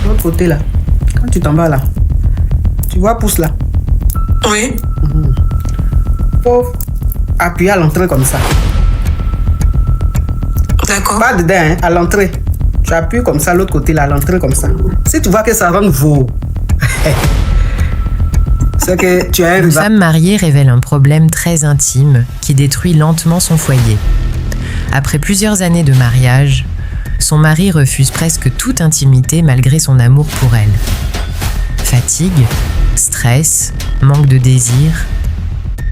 l'autre côté là, quand tu t'en vas là, tu vois pouce là. Oui. Faut appuyer à l'entrée comme ça. D'accord. Pas dedans, hein, à l'entrée. Tu appuies comme ça, l'autre côté là, à l'entrée comme ça. Si tu vois que ça rentre veau, c'est que tu as un Une femme mariée révèle un problème très intime qui détruit lentement son foyer. Après plusieurs années de mariage, son mari refuse presque toute intimité malgré son amour pour elle. Fatigue, stress, manque de désir,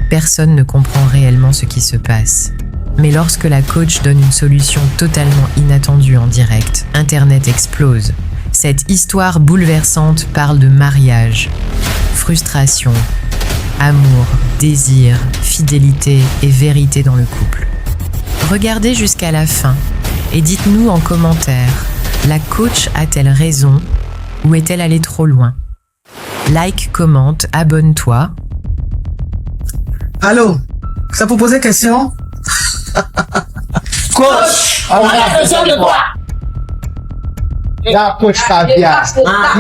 personne ne comprend réellement ce qui se passe. Mais lorsque la coach donne une solution totalement inattendue en direct, Internet explose. Cette histoire bouleversante parle de mariage, frustration, amour, désir, fidélité et vérité dans le couple. Regardez jusqu'à la fin et dites-nous en commentaire, la coach a-t-elle raison ou est-elle allée trop loin? Like, commente, abonne-toi. Allô, ça pour poser question? Coach, on a besoin de toi. La coach Caviar.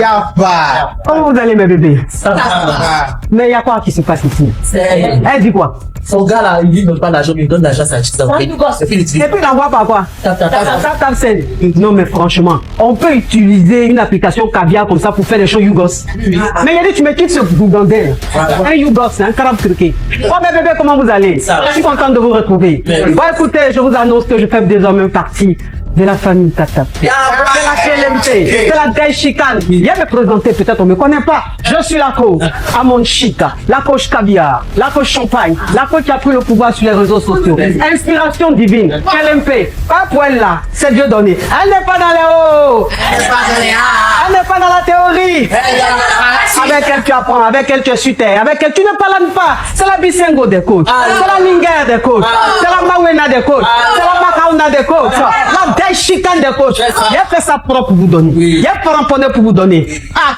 Y'a pas. Comment vous allez, mes bébés? Ça va. Mais il y a quoi qui se passe ici? Elle dit quoi? Son gars là, il ne donne pas l'argent, il donne l'argent à sa petite. Et puis il envoie par quoi? Non mais franchement, on peut utiliser une application Caviar comme ça pour faire des choses YouGos. Mais il a dit tu me quittes ce bougandais. Un YouGos, c'est un carabe truqué. Oh mes bébés, comment vous allez? Je suis contente de vous retrouver. Bon écoutez, je vous annonce que je fais désormais partie de la famille Tata. C'est la KLMT, c'est la Daishikane. Viens me présenter, peut-être on ne me connaît pas. Je suis la coach Amon Chika, la coach Caviar, la coach Champagne, la coach qui a pris le pouvoir sur les réseaux sociaux. Inspiration divine, KLMP, pas pour elle là, c'est Dieu donné. Elle n'est pas dans les hauts, elle n'est pas dans la théorie. Avec elle tu apprends, avec elle tu es sur terre, avec elle tu ne parles pas. C'est la Bisengo des coachs, c'est la Linger des coachs, c'est la Mawena des coachs, c'est la Makauna des coachs, la Daishikane des coachs. Il a fait ça propre pour vous donner. Il a cramponné pour vous donner. Ah,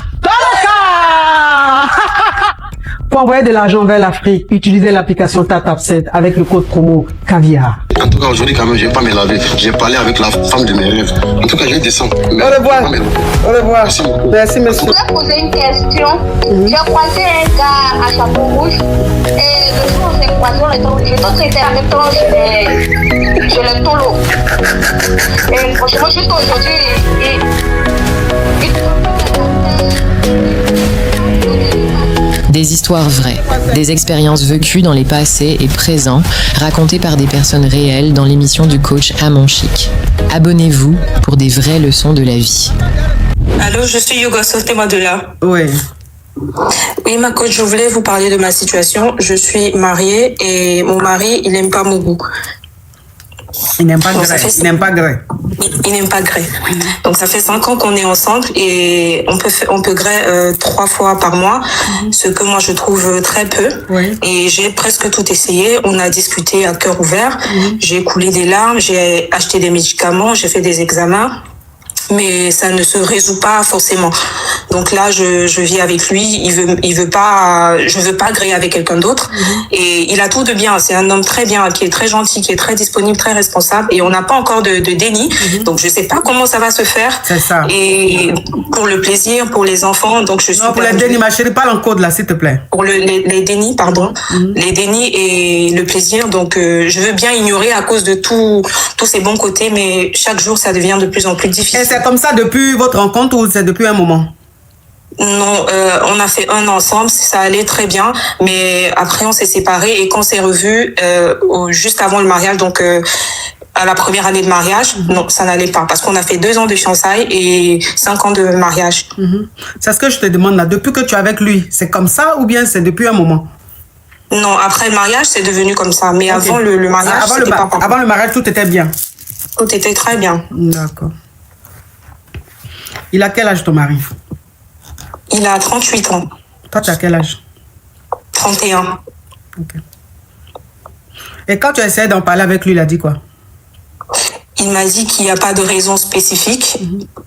pour envoyer de l'argent vers l'Afrique, utilisez l'application TapTapSend avec le code promo Caviar. En tout cas, aujourd'hui, quand même, je ne vais pas me laver. J'ai parlé avec la femme de mes rêves. En tout cas, je vais descendre. Au revoir. Au revoir. Merci beaucoup. Merci, monsieur. Je voulais poser une question. J'ai croisé un gars à chapeau rouge et le jour où on s'est croisé, on était traités en même temps chez le tolo. Et franchement, juste aujourd'hui, Des histoires vraies, des expériences vécues dans les passés et présents, racontées par des personnes réelles dans l'émission du coach Amon Chic. Abonnez-vous pour des vraies leçons de la vie. Allô, je suis Yoga, sortez-moi de là. Oui. Oui, ma coach, je voulais vous parler de ma situation. Je suis mariée et mon mari, il n'aime pas mon goût. Il n'aime pas grès. Il n'aime pas grès. Il n'aime pas grès. Donc ça fait 5 ans qu'on est ensemble et on peut grès 3 fois par mois, ce que moi je trouve très peu. Oui. Et j'ai presque tout essayé. On a discuté à cœur ouvert. J'ai coulé des larmes, j'ai acheté des médicaments, j'ai fait des examens. Mais ça ne se résout pas forcément. Donc là, je vis avec lui. Il veut pas. Je veux pas gréer avec quelqu'un d'autre. Et il a tout de bien. C'est un homme très bien, qui est très gentil, qui est très disponible, très responsable. Et on n'a pas encore de déni. Donc je sais pas comment ça va se faire. C'est ça. Et pour le plaisir, pour les enfants, donc je suis. Non, pour les dénis, ma chérie, parle en code là, s'il te plaît. Pour les dénis, pardon. Les dénis et le plaisir. Donc je veux bien ignorer à cause de tous ces bons côtés, mais chaque jour ça devient de plus en plus difficile. Et c'est comme ça depuis votre rencontre ou c'est depuis un moment? Non, on a fait 1 an ensemble, ça allait très bien, mais après on s'est séparés et quand on s'est revus juste avant le mariage, donc à la première année de mariage, non, ça n'allait pas parce qu'on a fait 2 ans de fiançailles et 5 ans de mariage. C'est ce que je te demande là. Depuis que tu es avec lui, c'est comme ça ou bien c'est depuis un moment? Non, après le mariage, c'est devenu comme ça, mais avant le mariage, avant le mariage, tout était bien. Tout était très bien. D'accord. Il a quel âge ton mari? Il a 38 ans. Toi, tu as quel âge? 31. Ok. Et quand tu as essayé d'en parler avec lui, il a dit quoi? Il m'a dit qu'il n'y a pas de raison spécifique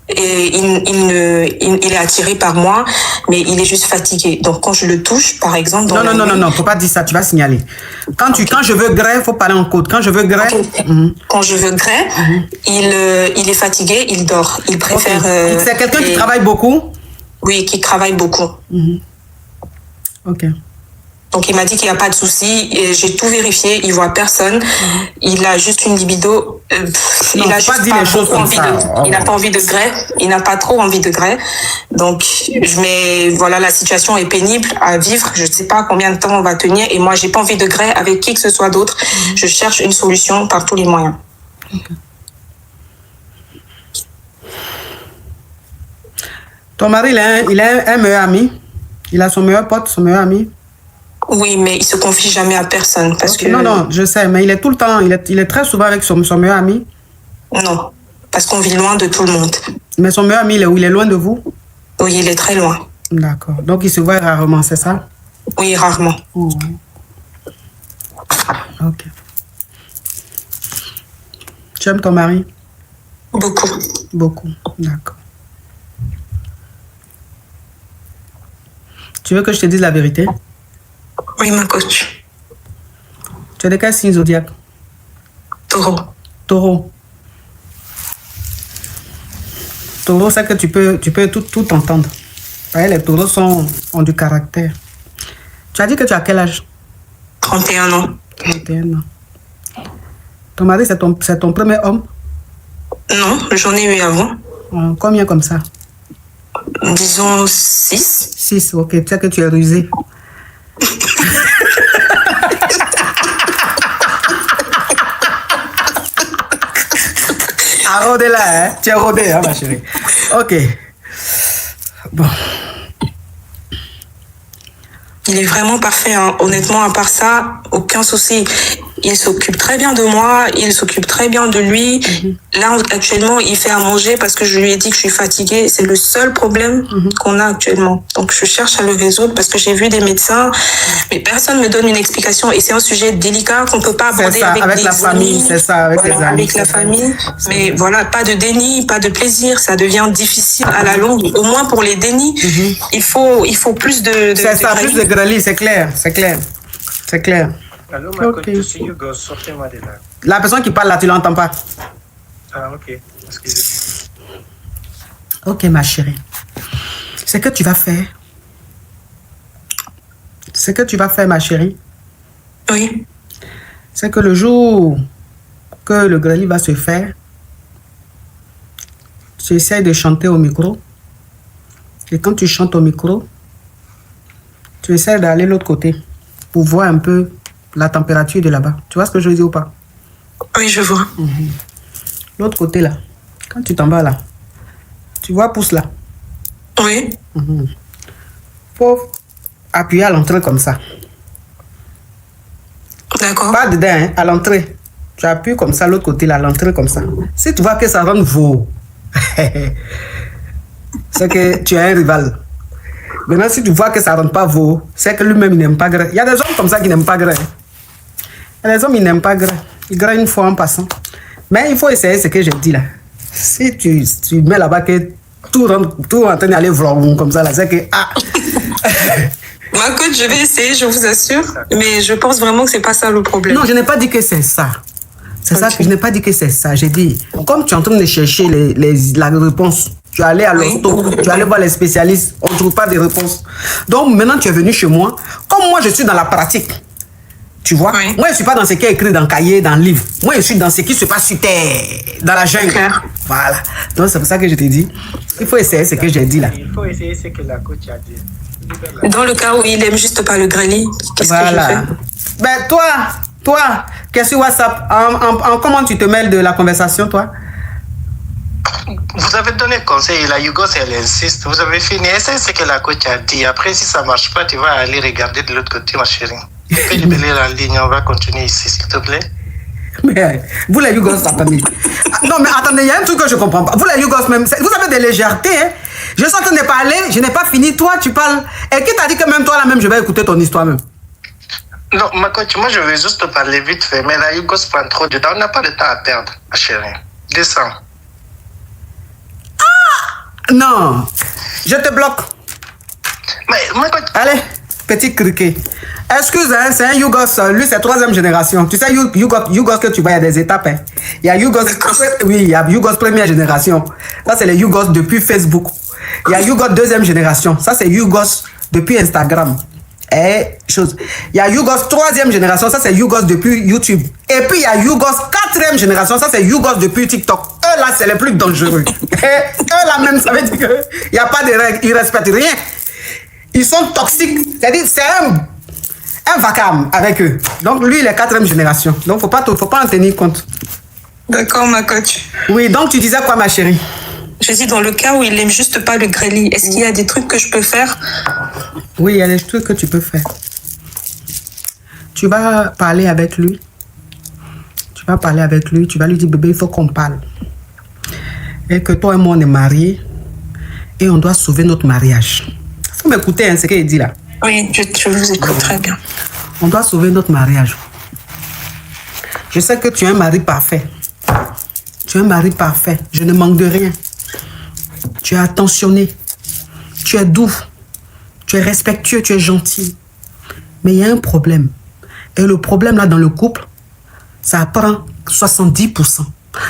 et il est attiré par moi, mais il est juste fatigué. Donc quand je le touche, par exemple... dans la nuit- Non, faut pas dire ça, tu vas signaler. Quand je veux gré, faut parler en code. Quand je veux gré... Quand je veux gré, il est fatigué, il dort. Il préfère... C'est quelqu'un qui travaille beaucoup? Oui, qui travaille beaucoup. Ok. Donc il m'a dit qu'il n'y a pas de souci. Et j'ai tout vérifié, il voit personne. Il a juste une libido. Non, Il a faut pas juste dire pas les choses beaucoup comme envie ça. il n'a pas envie de gré. Il n'a pas trop envie de gré. Donc mais voilà, la situation est pénible à vivre. Je ne sais pas combien de temps on va tenir. Et moi, j'ai pas envie de gré avec qui que ce soit d'autre. Je cherche une solution par tous les moyens. Ton mari, il a un meilleur ami? Il a son meilleur pote, son meilleur ami? Oui, mais il se confie jamais à personne parce que... Non, je sais, mais il est tout le temps, il est très souvent avec son meilleur ami. Non, parce qu'on vit loin de tout le monde. Mais son meilleur ami, il est où? Il est loin de vous? Oui, il est très loin. D'accord. Donc, il se voit rarement, c'est ça? Oui, rarement. Ok. Tu aimes ton mari? Beaucoup. Beaucoup. D'accord. Tu veux que je te dise la vérité? Oui, ma coach. Tu es de quel signe zodiaque? Taureau. Taureau. Taureau, c'est que tu peux tout entendre. Ouais, les taureaux ont du caractère. Tu as dit que tu as quel âge? 31 ans. 31 ans. Ton mari, c'est ton premier homme? Non, j'en ai eu avant. Combien comme ça? Disons 6. 6, ok. Tu sais que tu es rusé. Ah, rodé là, hein? Tu es rodé, hein, ma chérie. Ok. Bon. Il est vraiment parfait, hein. Honnêtement, à part ça, aucun souci. Il s'occupe très bien de moi, il s'occupe très bien de lui. Là, actuellement, il fait à manger parce que je lui ai dit que je suis fatiguée. C'est le seul problème qu'on a actuellement. Donc, je cherche à le résoudre parce que j'ai vu des médecins, mais personne ne me donne une explication. Et c'est un sujet délicat qu'on ne peut pas aborder ça, avec des la famille, amis. c'est ça, avec Voilà, les amis. avec la famille. Mais voilà, pas de déni, pas de plaisir. Ça devient difficile à la longue. Au moins pour les dénis, il faut plus de c'est ça, plus de granit. grelis, c'est clair, c'est clair. C'est clair. Allô, ma Ok. coach, je suis Hugo, sortez-moi de là. La personne qui parle là, tu l'entends pas. Ah, ok, excusez-moi. Ok, ma chérie. Ce que tu vas faire, ma chérie, Oui. c'est que le jour que le greli va se faire, tu essaies de chanter au micro. Et quand tu chantes au micro, tu essaies d'aller de l'autre côté pour voir un peu la température de là-bas. Tu vois ce que je veux dire ou pas? Oui, je vois. L'autre côté là, quand tu t'en vas là, tu vois pouce là. Oui. Faut appuyer à l'entrée comme ça. D'accord. Pas dedans, hein, à l'entrée. Tu appuies comme ça, l'autre côté là, à l'entrée comme ça. Si tu vois que ça rentre veau, c'est que tu as un rival. Maintenant, si tu vois que ça rentre pas veau, c'est que lui-même il n'aime pas gras. Il y a des hommes comme ça qui n'aiment pas gras. Il y a des hommes, ils n'aiment pas gras. Ils gras une fois en passant. Mais il faut essayer ce que j'ai dit là. Si tu mets là-bas que tout en train d'aller vlog comme ça là, c'est que ah. Ma coach, je vais essayer, je vous assure. Mais je pense vraiment que c'est pas ça le problème. Non, je n'ai pas dit que c'est ça. C'est ça que je n'ai pas dit que c'est ça. J'ai dit, comme tu es en train de chercher la réponse, tu es allé à l'hosto, tu es allé voir les spécialistes, on ne trouve pas de réponse. Donc maintenant, tu es venu chez moi. Comme moi, je suis dans la pratique. Tu vois? Oui. Moi, je ne suis pas dans ce qui est écrit dans le cahier, dans le livre. Moi, je suis dans ce qui se passe sur terre, dans la jungle. Clair. Voilà. Donc, c'est pour ça que je t'ai dit, il faut essayer ce que j'ai dit là. Il faut essayer ce que la coach a dit. Dans le cas où il aime juste pas le greli, qu'est-ce que je Voilà. fais? Ben, toi, qu'est-ce que WhatsApp, comment tu te mêles de la conversation, toi? Vous avez donné conseil, la Hugo, elle insiste. Vous avez fini. Essaye ce que la coach a dit. Après, si ça ne marche pas, tu vas aller regarder de l'autre côté, ma chérie. Tu peux libérer la ligne. On va continuer ici, s'il te plaît. Mais vous les Yougos, attendez. Non, mais attendez, il y a un truc que je ne comprends pas. Vous les Yougos, même, vous avez des légèretés. Hein? Je suis en train de parler, je n'ai pas fini. Toi, tu parles. Et qui t'a dit que même toi, là même, je vais écouter ton histoire même? Non, ma coach, moi, je vais juste te parler vite fait. Mais la Hugo prend trop de temps. On n'a pas de temps à perdre, ma chérie. 200. Non, je te bloque. Mais moi, Allez, petit criquet. Excuse, hein, c'est un Yougos, lui c'est 3e génération. Tu sais, Yougos que tu vois, il y a des étapes. Hein. Il y a Yougos, oui, il y a Yougos 1re génération. Ça, c'est les Yougos depuis Facebook. Il y a Yougos 2e génération. Ça, c'est Yougos depuis Instagram. Et chose. Il y a Yougos 3e génération. Ça, c'est Yougos depuis YouTube. Et puis, il y a Yougos 4e génération. Ça, c'est Yougos depuis TikTok. Eux, là, c'est les plus dangereux. Et eux, là, même, ça veut dire qu'il n'y a pas de règles. Ils ne respectent rien. Ils sont toxiques. C'est-à-dire, c'est un vacarme avec eux. Donc, lui, il est 4e génération. Donc, faut pas en tenir compte. D'accord, ma coach. Oui, donc, tu disais quoi, ma chérie? Je dis, dans le cas où il n'aime juste pas le grêlis, est-ce qu'il y a des trucs que je peux faire? Oui, il y a des trucs que tu peux faire. Tu vas parler avec lui. Tu vas parler avec lui. Tu vas lui dire, bébé, il faut qu'on parle. Et que toi et moi, on est mariés. Et on doit sauver notre mariage. Il faut m'écouter, hein, ce qu'il dit là. Oui, je vous écoute très bien. On doit sauver notre mariage. Je sais que tu es un mari parfait. Tu es un mari parfait. Je ne manque de rien. Tu es attentionné. Tu es doux. Tu es respectueux. Tu es gentil. Mais il y a un problème. Et le problème là dans le couple, ça prend 70%.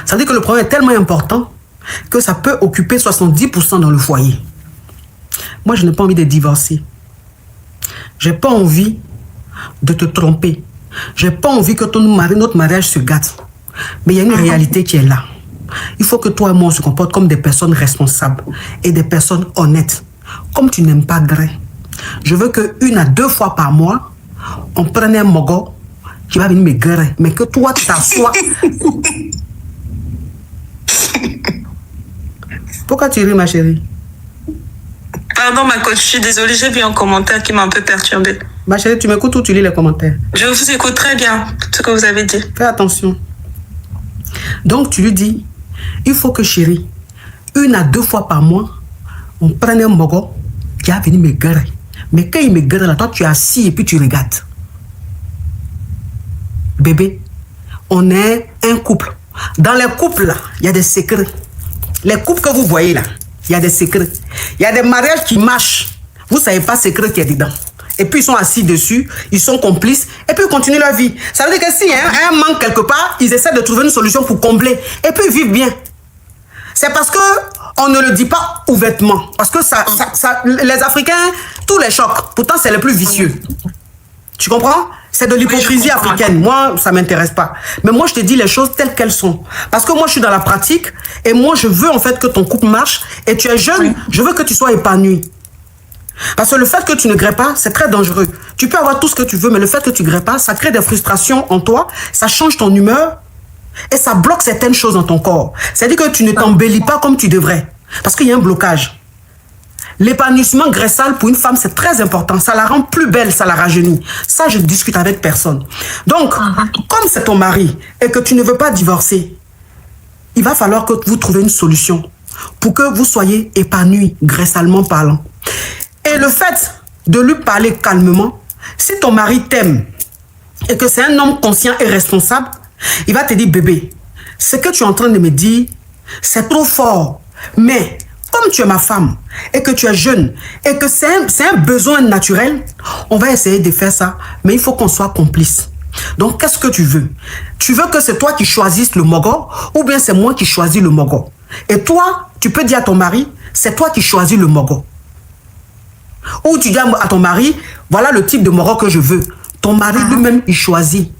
Ça veut dire que le problème est tellement important que ça peut occuper 70% dans le foyer. Moi, je n'ai pas envie de divorcer. J'ai pas envie de te tromper. J'ai pas envie que notre mariage se gâte. Mais il y a une réalité qui est là. Il faut que toi et moi on se comporte comme des personnes responsables et des personnes honnêtes. Comme tu n'aimes pas Grey, je veux que 1 à 2 fois par mois, on prenne un mogo qui va venir me guérir. Mais que toi, tu t'assois. Pourquoi tu ris, ma chérie? Pardon, ma coach, je suis désolée, j'ai vu un commentaire qui m'a un peu perturbée. Ma chérie, tu m'écoutes ou tu lis les commentaires? Je vous écoute très bien, ce que vous avez dit. Fais attention. Donc, tu lui dis, il faut que chérie, 1 à 2 fois par mois, on prenne un mogo qui va venir me guérir. Mais quand il me guérit là, toi, tu es assis et puis tu regardes. Bébé, on est un couple. Dans les couples, là, il y a des secrets. Les couples que vous voyez là, il y a des secrets. Il y a des mariages qui marchent. Vous ne savez pas ce secret qui est dedans. Et puis ils sont assis dessus, ils sont complices, et puis ils continuent leur vie. Ça veut dire que s'il y a un manque quelque part, ils essaient de trouver une solution pour combler. Et puis ils vivent bien. C'est parce que on ne le dit pas ouvertement. Parce que les Africains, tous les chocs. Pourtant, c'est les plus vicieux. Tu comprends? C'est de l'hypocrisie africaine. Moi, ça ne m'intéresse pas. Mais moi, je te dis les choses telles qu'elles sont. Parce que moi, je suis dans la pratique. Et moi, je veux en fait que ton couple marche. Et tu es jeune, je veux que tu sois épanoui. Parce que le fait que tu ne grées pas, c'est très dangereux. Tu peux avoir tout ce que tu veux, mais le fait que tu ne grées pas, ça crée des frustrations en toi. Ça change ton humeur. Et ça bloque certaines choses dans ton corps. C'est-à-dire que tu ne t'embellis pas comme tu devrais. Parce qu'il y a un blocage. L'épanouissement graissal pour une femme, c'est très important. Ça la rend plus belle, ça la rajeunit. Ça, je discute avec personne. Donc, comme c'est ton mari et que tu ne veux pas divorcer, il va falloir que vous trouviez une solution pour que vous soyez épanoui, graissalement parlant. Et le fait de lui parler calmement, si ton mari t'aime et que c'est un homme conscient et responsable, il va te dire, bébé, ce que tu es en train de me dire, c'est trop fort. Mais comme tu es ma femme et que tu es jeune et que c'est un besoin naturel, on va essayer de faire ça, mais il faut qu'on soit complice. Donc, qu'est-ce que tu veux? Tu veux que c'est toi qui choisisses le mogo ou bien c'est moi qui choisis le mogo? Et toi, tu peux dire à ton mari, c'est toi qui choisis le mogo. Ou tu dis à ton mari, voilà le type de mogo que je veux. Ton mari lui-même, il choisit.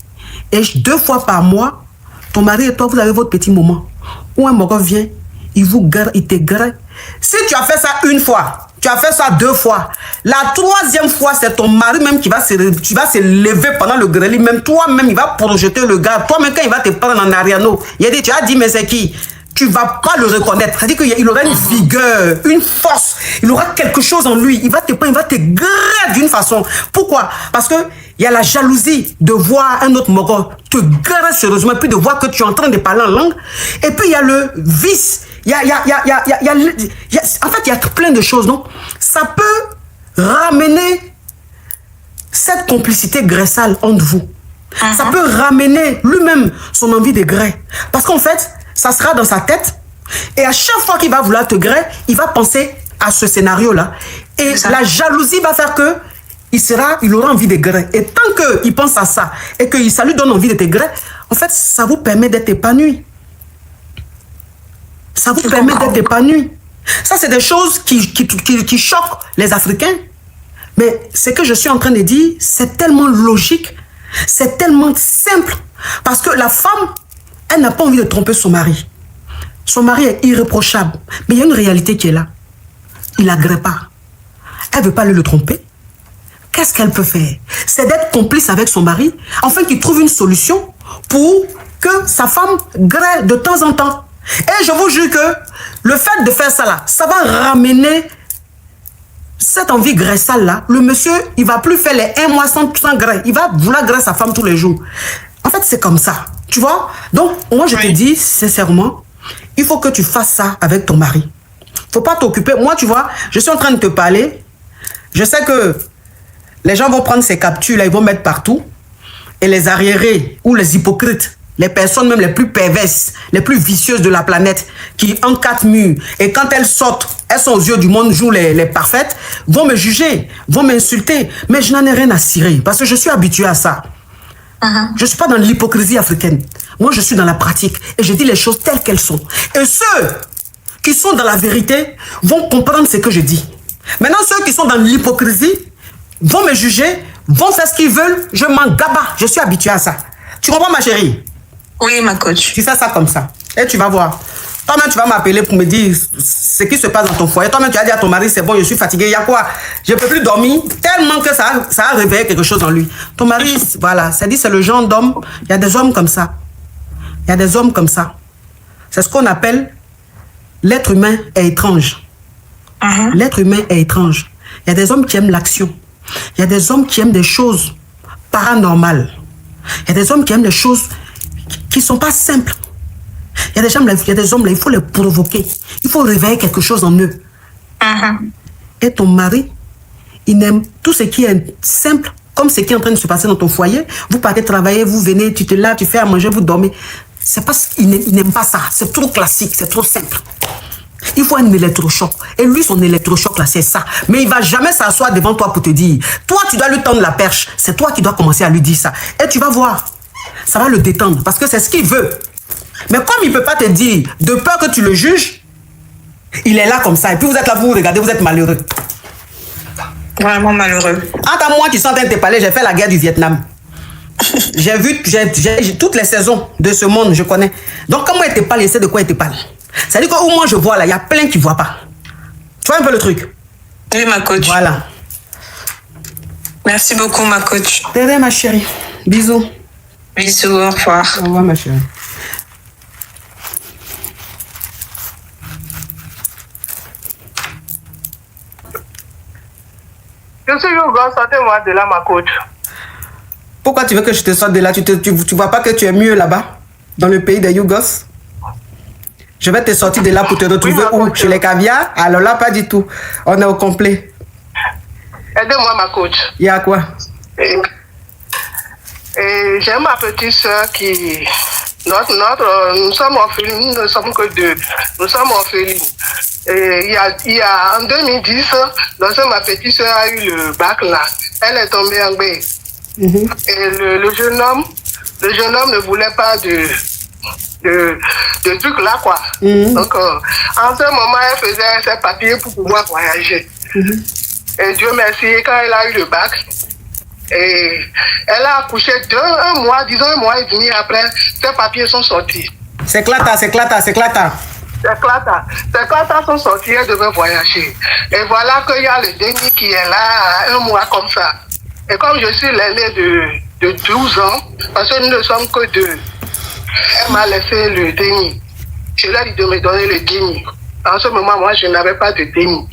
Et 2 fois par mois, ton mari et toi, vous avez votre petit moment où un mogo vient, il vous gueule, il te gueule. Si tu as fait ça 1 fois, tu as fait ça 2 fois, la 3e fois, c'est ton mari même qui va se lever pendant le grêle. Même toi-même, il va projeter le gars. Toi-même, quand il va te prendre en ariano, il a dit, tu as dit, mais c'est qui? Tu ne vas pas le reconnaître. C'est-à-dire qu'il aura une vigueur, une force. Il aura quelque chose en lui. Il va te prendre, il va te griller d'une façon. Pourquoi? Parce que il y a la jalousie de voir un autre mogo te griller sérieusement, puis de voir que tu es en train de parler en langue. Et puis, il y a le vice. En fait, il y a plein de choses, non? Ça peut ramener cette complicité graissale entre vous. Ça peut ramener lui-même son envie de grès. Parce qu'en fait, Ça sera dans sa tête. Et à chaque fois qu'il va vouloir te griller, il va penser à ce scénario-là. Et la jalousie va faire que il aura envie de griller. Et tant qu'il pense à ça et que ça lui donne envie de te griller, en fait, ça vous permet d'être épanoui. Ça vous permet d'être épanoui. Ça, c'est des choses qui choquent les Africains. Mais ce que je suis en train de dire, c'est tellement logique, c'est tellement simple. Parce que la femme, elle n'a pas envie de tromper son mari. Son mari est irréprochable. Mais il y a une réalité qui est là. Il n'agrée pas. Elle ne veut pas le tromper. Qu'est-ce qu'elle peut faire? C'est d'être complice avec son mari, afin qu'il trouve une solution pour que sa femme grêle de temps en temps. Et je vous jure que le fait de faire ça là, ça va ramener cette envie graissale là. Le monsieur, il va plus faire les 1 mois sans grêle. Il va vouloir grêler sa femme tous les jours. En fait, c'est comme ça. Tu vois? Donc, moi, je te dis sincèrement, il faut que tu fasses ça avec ton mari. Faut pas t'occuper. Moi, tu vois, je suis en train de te parler. Je sais que les gens vont prendre ces captures là, ils vont mettre partout. Et les arriérés ou les hypocrites, les personnes même les plus perverses, les plus vicieuses de la planète, qui en 4 murs, et quand elles sortent, elles sont aux yeux du monde, jouent les parfaites, vont me juger, vont m'insulter. Mais je n'en ai rien à cirer, parce que je suis habitué à ça. Je ne suis pas dans l'hypocrisie africaine. Moi, je suis dans la pratique, et je dis les choses telles qu'elles sont. Et ceux qui sont dans la vérité vont comprendre ce que je dis. Maintenant, ceux qui sont dans l'hypocrisie vont me juger, vont faire ce qu'ils veulent, je m'en gaba, je suis habitué à ça. Tu comprends, ma chérie? Oui, ma coach. Tu fais ça comme ça. Et tu vas voir. Toi-même, tu vas m'appeler pour me dire ce qui se passe dans ton foyer. Toi-même, tu vas dire à ton mari, c'est bon, je suis fatigué. Il y a quoi? Je ne peux plus dormir. Tellement que ça a réveillé quelque chose en lui. Ton mari, voilà, c'est dit, c'est le genre d'homme. Il y a des hommes comme ça. Il y a des hommes comme ça. C'est ce qu'on appelle l'être humain est étrange. L'être humain est étrange. Il y a des hommes qui aiment l'action. Il y a des hommes qui aiment des choses paranormales. Il y a des hommes qui aiment des choses qui ne sont pas simples. Il y a des hommes là, il faut les provoquer. Il faut réveiller quelque chose en eux. Et ton mari, il aime tout ce qui est simple, comme ce qui est en train de se passer dans ton foyer. Vous partez travailler, vous venez, tu te laves, tu fais à manger, vous dormez. C'est parce qu'il n'aime pas ça. C'est trop classique, c'est trop simple. Il faut un électrochoc. Et lui, son électrochoc, là, c'est ça. Mais il ne va jamais s'asseoir devant toi pour te dire. Toi, tu dois lui tendre la perche. C'est toi qui dois commencer à lui dire ça. Et tu vas voir. Ça va le détendre. Parce que c'est ce qu'il veut. Mais comme il ne peut pas te dire, de peur que tu le juges, il est là comme ça. Et puis vous êtes là, vous regardez, vous êtes malheureux. Vraiment malheureux. Entre moi qui suis en train de te parler, j'ai fait la guerre du Vietnam. J'ai vu toutes les saisons de ce monde, je connais. Donc, comment il te parle, il sait de quoi il te parle. C'est-à-dire que où moi je vois là, il y a plein qui ne voient pas. Tu vois un peu le truc? Oui, ma coach. Voilà. Merci beaucoup, ma coach. De rien, ma chérie. Bisous. Bisous, au revoir. Au revoir, ma chérie. Je suis Yougos, sortez-moi de là, ma coach. Pourquoi tu veux que je te sorte de là? Tu vois pas que tu es mieux là-bas? Dans le pays des Yougos? Je vais te sortir de là pour te retrouver où? Chez les caviars? Alors là, pas du tout. On est au complet. Aidez-moi, ma coach. Il y a quoi? Et j'ai ma petite soeur qui... nous sommes orphelines, nous ne sommes que 2. Nous sommes orphelines. Et il y a en 2010, lorsque ma petite soeur a eu le bac là, elle est tombée en baie. Et le jeune homme ne voulait pas de trucs là, quoi. Donc, en ce moment, elle faisait ses papiers pour pouvoir voyager. Et Dieu merci, quand elle a eu le bac, et elle a accouché un mois et demi après, ses papiers sont sortis. C'est clata. Ses clatas sont sortis, elle devait voyager. Et voilà qu'il y a le déni qui est là, un mois comme ça. Et comme je suis l'aînée de 12 ans, parce que nous ne sommes que 2, elle m'a laissé le déni. Je lui ai dit de me donner le déni. En ce moment, moi, je n'avais pas de déni.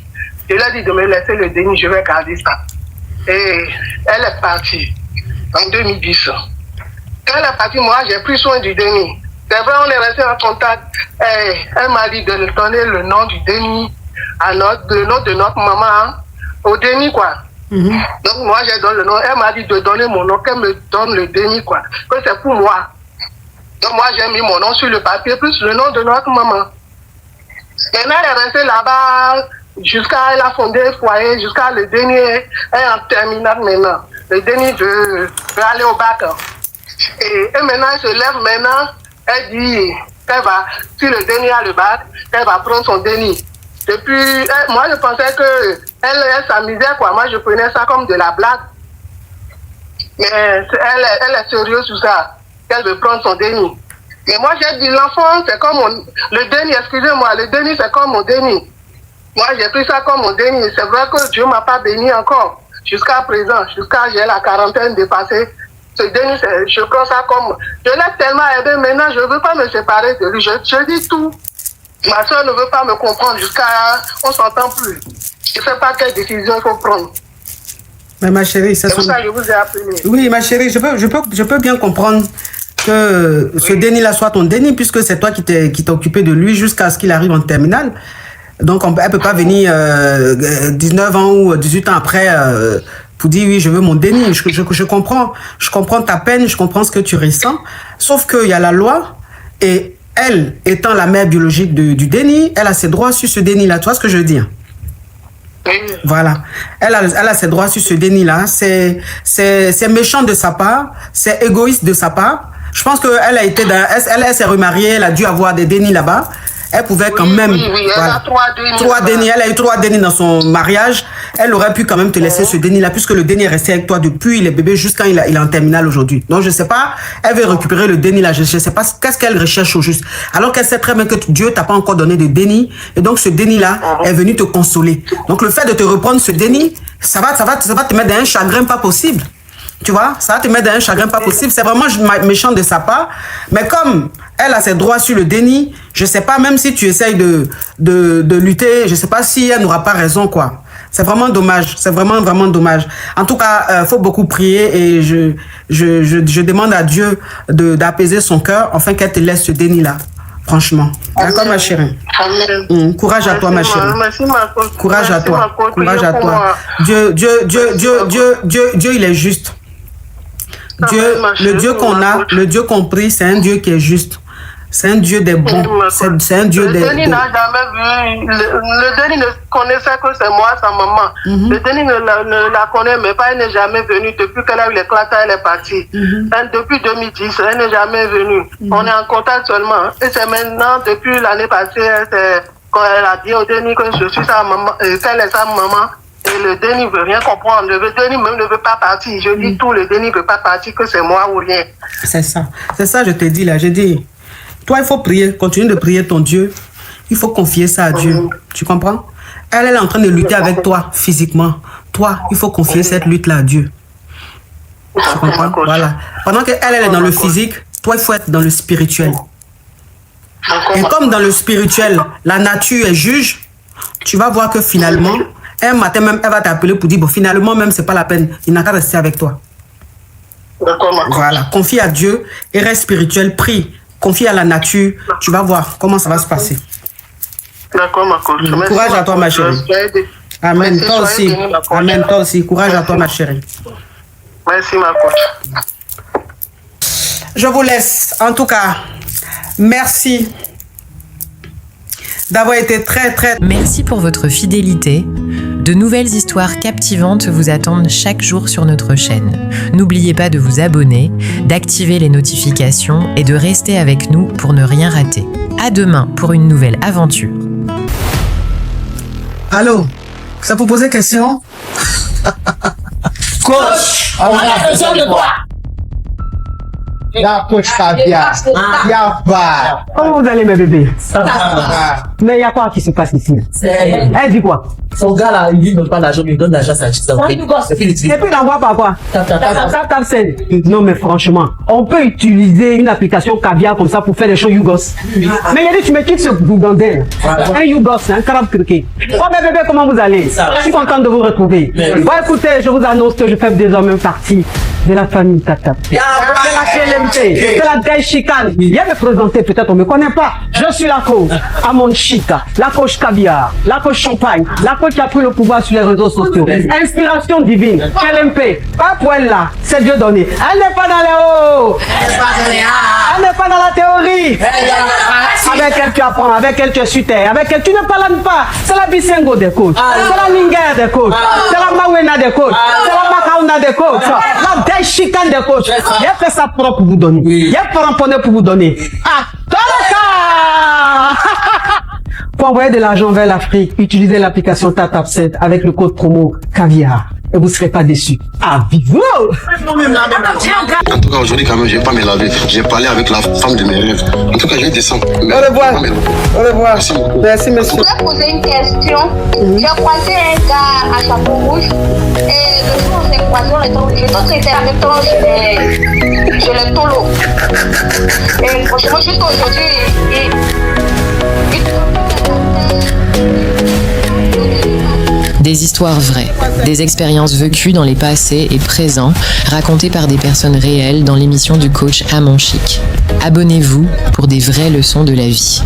Je lui ai dit de me laisser le déni, je vais garder ça. Et elle est partie en 2010. Quand elle est partie, moi, j'ai pris soin du déni. C'est vrai, on est resté en contact. Et elle m'a dit de donner le nom du déni, le nom de notre maman, au déni, quoi. Donc, moi, j'ai donné le nom. Elle m'a dit de donner mon nom, qu'elle me donne le déni, quoi. Que c'est pour moi. Donc moi, j'ai mis mon nom sur le papier, plus le nom de notre maman. Maintenant, elle est restée là-bas jusqu'à, elle a fondé le foyer, jusqu'à le dernier, elle est en terminale maintenant. Le dernier veut aller au bac. Et maintenant, elle se lève maintenant, elle dit qu'elle va, si le dernier a le bac, elle va prendre son déni. Depuis, moi je pensais qu'elle s'amusait quoi, moi je prenais ça comme de la blague. Mais elle est sérieuse sur ça, qu'elle veut prendre son déni. Mais moi j'ai dit l'enfant c'est comme le déni, excusez-moi, le déni c'est comme mon déni. Moi j'ai pris ça comme mon déni, c'est vrai que Dieu m'a pas béni encore, jusqu'à présent, jusqu'à j'ai la quarantaine dépassée. Ce déni, je prends ça comme, je l'ai tellement aidé, maintenant je ne veux pas me séparer de lui, je dis tout. Ma soeur ne veut pas me comprendre jusqu'à, on s'entend plus. Je ne sais pas quelle décision il faut prendre. Mais ma chérie, c'est pour ça que je vous ai appelé. Oui, ma chérie, je peux bien comprendre que ce déni-là soit ton déni, puisque c'est toi qui t'es occupé de lui jusqu'à ce qu'il arrive en terminale. Donc, elle ne peut pas venir 19 ans ou 18 ans après pour dire oui, je veux mon déni. Je comprends ta peine, je comprends ce que tu ressens. Sauf qu'il y a la loi et elle, étant la mère biologique du déni, elle a ses droits sur ce déni-là. Tu vois ce que je veux dire? Voilà. Elle a ses droits sur ce déni-là. C'est méchant de sa part. C'est égoïste de sa part. Je pense qu'elle a été elle s'est remariée, elle a dû avoir des dénis là-bas. Elle pouvait quand même... Oui, elle a 3 dénis. 3 dénis. Elle a eu 3 dénis dans son mariage. Elle aurait pu quand même te laisser ce déni-là, puisque le déni est resté avec toi depuis les bébés jusqu'à il est en terminale aujourd'hui. Donc, je ne sais pas, elle veut récupérer le déni-là. Je ne sais pas qu'est-ce qu'elle recherche au juste. Alors qu'elle sait très bien que Dieu t'a pas encore donné de déni. Et donc, ce déni-là est venu te consoler. Donc, le fait de te reprendre ce déni, ça va te mettre dans un chagrin pas possible. Tu vois, ça va te mettre dans un chagrin pas possible. C'est vraiment méchant de sa part. Mais comme elle a ses droits sur le déni, je sais pas, même si tu essayes de lutter, je sais pas si elle n'aura pas raison, quoi. C'est vraiment dommage. C'est vraiment, vraiment dommage. En tout cas, faut beaucoup prier et je demande à Dieu d'apaiser son cœur afin qu'elle te laisse ce déni-là. Franchement. D'accord, ma chérie? Amen. Courage à toi, ma chérie. Merci, ma coach. Courage à toi. Courage à toi. Dieu, il est juste. Dieu, le Dieu qu'on a, le Dieu qu'on prie, c'est un Dieu qui est juste. C'est un Dieu des bons. C'est un Dieu des... Le Denis n'a jamais vu. Le Denis ne connaissait que c'est moi, sa maman. Le Denis ne la connaît mais pas. Elle n'est jamais venue. Depuis qu'elle a eu l'éclat, elle est partie. Depuis 2010, elle n'est jamais venue. On est en contact seulement. Et c'est maintenant, depuis l'année passée, quand elle a dit au Denis que je suis sa maman, qu'elle est sa maman. Et le Denis ne veut rien comprendre. Le Denis même ne veut pas partir. Je dis tout, le Denis ne veut pas partir, que c'est moi ou rien. C'est ça. C'est ça, je te dis là. J'ai dit, toi, il faut prier. Continue de prier ton Dieu. Il faut confier ça à Dieu. Tu comprends? Elle est en train de lutter avec toi physiquement. Toi, il faut confier cette lutte-là à Dieu. Tu comprends? Voilà. Pendant qu'elle est dans le physique, toi, il faut être dans le spirituel. Et comme dans le spirituel, la nature est juge, tu vas voir que finalement, un matin même, elle va t'appeler pour dire, bon, finalement, même, c'est pas la peine. Il n'a qu'à rester avec toi. Voilà. Confie à Dieu et reste spirituel. Prie. Confie à la nature. Tu vas voir comment ça va se passer. D'accord, ma coach. Courage à toi, ma chérie. Amen. Toi aussi. Amen. Toi aussi. Courage à toi, ma chérie. Merci, ma coach. Je vous laisse. En tout cas, merci d'avoir été très... Merci pour votre fidélité. De nouvelles histoires captivantes vous attendent chaque jour sur notre chaîne. N'oubliez pas de vous abonner, d'activer les notifications et de rester avec nous pour ne rien rater. À demain pour une nouvelle aventure. Allô, ça vous posait question? Coach, on a besoin de toi. La coach Kavia. Yafa. Comment vous allez, mes bébés? Mais il y a quoi qui se passe ici? Elle dit quoi? Son gars là, il lui donne pas l'argent, il donne l'argent à sa petite. Et puis il envoie par quoi? Tap send. Non mais franchement, on peut utiliser une application Kavia comme ça pour faire des choses Yougos. Mais il a dit tu me quittes ce bougandel. Un Yougos, un carabe turqué. Oh mes bébés, comment vous allez? Je suis content de vous retrouver. Bon écoutez, je vous annonce que je fais désormais partie de la famille Tata. De la KLMT, de la Gaï Chicane. Il y a me présenter, peut-être on me connaît pas. Je suis la coach Amon Chica, la coach Caviar, la coach Champagne, la coach qui a pris le pouvoir sur les réseaux sociaux. Inspiration divine. LMP. Pas pour elle là. C'est Dieu donné. Elle n'est pas dans les hauts. Elle n'est pas dans la théorie. Avec elle tu apprends, avec elle tu es sur terre, avec elle tu ne parles pas. C'est la Bisengo des coachs. C'est la Lingère des coachs. C'est la Mawena des coachs. C'est la Makauna des coachs. La Deshika des coachs. Il a fait ça propre pour vous donner. Il a fait ramponner pour vous donner. Ah, pour envoyer de l'argent vers l'Afrique, utilisez l'application TapTapSend avec le code promo Caviar. Et vous ne serez pas déçus. À vivo! En tout cas, aujourd'hui, quand même, je ne vais pas me laver. J'ai parlé avec la femme de mes rêves. En tout cas, je vais descendre. Au revoir. Au revoir. Merci beaucoup. Merci, Je monsieur. voulais poser une question. J'ai croisé un gars à chapeau rouge et le jour où j'ai croisé, on était en même temps chez les Tolo. Et franchement, juste aujourd'hui, Des histoires vraies, des expériences vécues dans les passés et présents, racontées par des personnes réelles dans l'émission du coach Amon Chic. Abonnez-vous pour des vraies leçons de la vie.